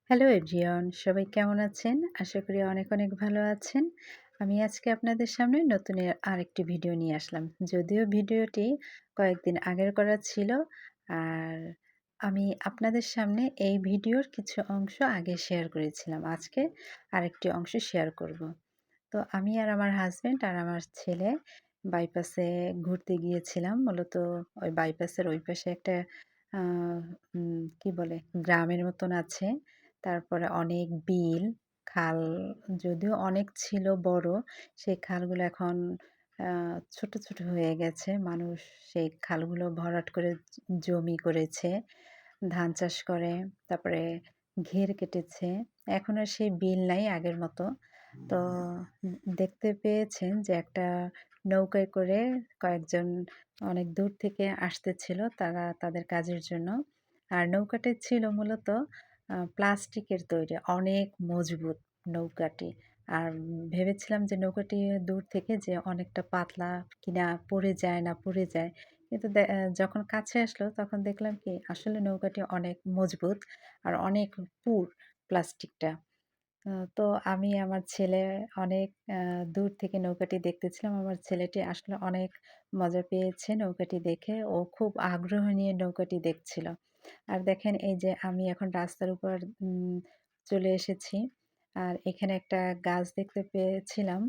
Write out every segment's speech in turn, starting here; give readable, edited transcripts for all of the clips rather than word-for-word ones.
Hello everyone, সবাই কেমন আছেন? আশা করি অনেক অনেক ভালো আছেন। আমি আজকে আপনাদের সামনে নতুন আরেকটি ভিডিও নিয়ে আসলাম। যদিও ভিডিওটি কয়েকদিন আগের করা ছিল, আর আমি আপনাদের সামনে এই ভিডিওর কিছু অংশ আগে শেয়ার করেছিলাম। আজকে আরেকটি অংশ শেয়ার করব। তো আমি আর আমার হাসব্যান্ড আর আমার ছেলে বাইপাসে ঘুরতে গিয়েছিলাম। মূলত ওই বাইপাসের ওই পাশে একটা আ কি বলে? গ্রামের মতন আছে। তারপরে অনেক বিল, খাল যদিও অনেক ছিল বড়, সেই খালগুলো এখন আ ছোট, ছোট হয়ে গেছে। মানুষ সেই খালগুলো ভরাট করে জমি করেছে, ধান চাষ করে, তারপরে ঘের কেটেছে। এখন আর সেই বিল নাই আগের মতো। তো দেখতে পেয়েছেন যে একটা নৌকায় করে কয়েকজন অনেক দূর থেকে আসতেছিল তারা তাদের কাজের জন্য। আর নৌকাটি ছিল মূলত প্লাস্টিকের তৈরি, অনেক মজবুত নৌকাটি। আর ভেবেছিলাম যে নৌকাটি দূর থেকে যে অনেকটা পাতলা কিনা পড়ে যায় না পড়ে যায়। কিন্তু যখন কাছে আসলো তখন দেখলাম কি আসলে নৌকাটি অনেক মজবুত আর অনেক পুর প্লাস্টিকটা। তো আমি আমার ছেলে অনেক আ দূর থেকে নৌকাটি দেখতেছিলাম। আমার ছেলেটি আসলে অনেক মজা পেয়েছে নৌকাটি দেখে। ও খুব আগ্রহ নিয়ে নৌকাটি দেখছিল। আর দেখেন এই যে আমি এখন রাস্তার উপর উম চলে এসেছি। আর এখানে একটা গাছ দেখতে পেয়েছিলাম।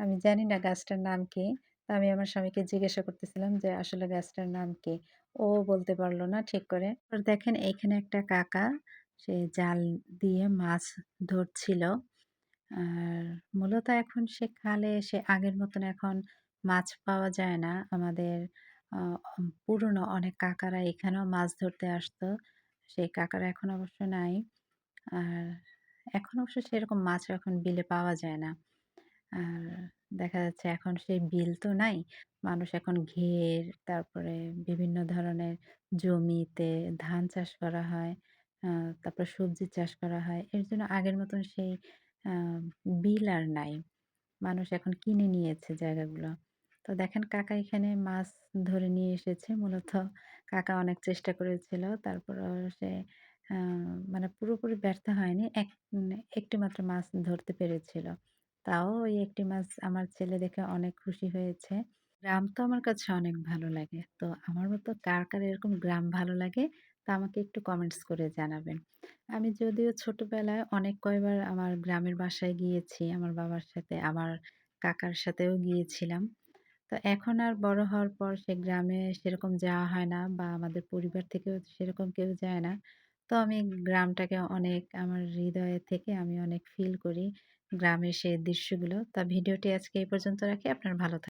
আমি জানি না গাছটার নাম কি? তো আমি আমার স্বামীকে জিজ্ঞাসা করতেছিলাম যে আসলে গাছটার নাম কি? ও বলতে পারল না ঠিক করে। আর দেখেন এইখানে একটা কাকা সে জাল দিয়ে মাছ ধরছিল। আর মূলত এখন সে খালে সে আগের মতন এখন মাছ পাওয়া যায় না। আমাদের আ পুরনো অনেক কাকারা এখানেও মাছ ধরতে আসতো। সেই কাকারা এখন অবশ্য নাই। আর এখন অবশ্য সেরকম মাছও এখন বিলে পাওয়া যায় না। আর দেখা যাচ্ছে এখন সেই বিল তো নাই। মানুষ এখন ঘের, তারপরে বিভিন্ন ধরনের জমিতে ধান চাষ করা হয়। আ তারপর সবজি চাষ করা হয়। এর জন্য আগের মতন সেই আ বিল আর নাই। মানুষ এখন কিনে নিয়েছে জায়গাগুলো। তো দেখেন কাকা এখানে মাছ ধরে নিয়ে এসেছে। মূলত কাকা অনেক চেষ্টা করেছিল। তারপরেও সে আ মানে পুরোপুরি ব্যর্থ হয়নি। একটি মাত্র মাছ ধরতে পেরেছিল। তাও ওই একটি মাছ আমার ছেলে দেখে অনেক খুশি হয়েছে। গ্রাম তো আমার কাছে অনেক ভালো লাগে। তো আমার মতো কার, কার এরকম গ্রাম ভালো লাগে তা আমাকে একটু কমেন্টস করে জানাবেন। আমি যদিও ছোটবেলায় অনেক কয়বার আমার গ্রামের বাসায় গিয়েছি আমার বাবার সাথে, আমার কাকার সাথেও গিয়েছিলাম। তো এখন আর বড় হওয়ার পর সে গ্রামে সেরকম যাওয়া হয় না বা আমাদের পরিবার থেকেও সেরকম কেউ যায় না। তো আমি গ্রামটাকে অনেক আমার হৃদয়ে থেকে আমি অনেক ফিল করি গ্রামের সেই দৃশ্যগুলো। তা ভিডিওটি আজকে এই পর্যন্ত রাখি। আপনার ভালো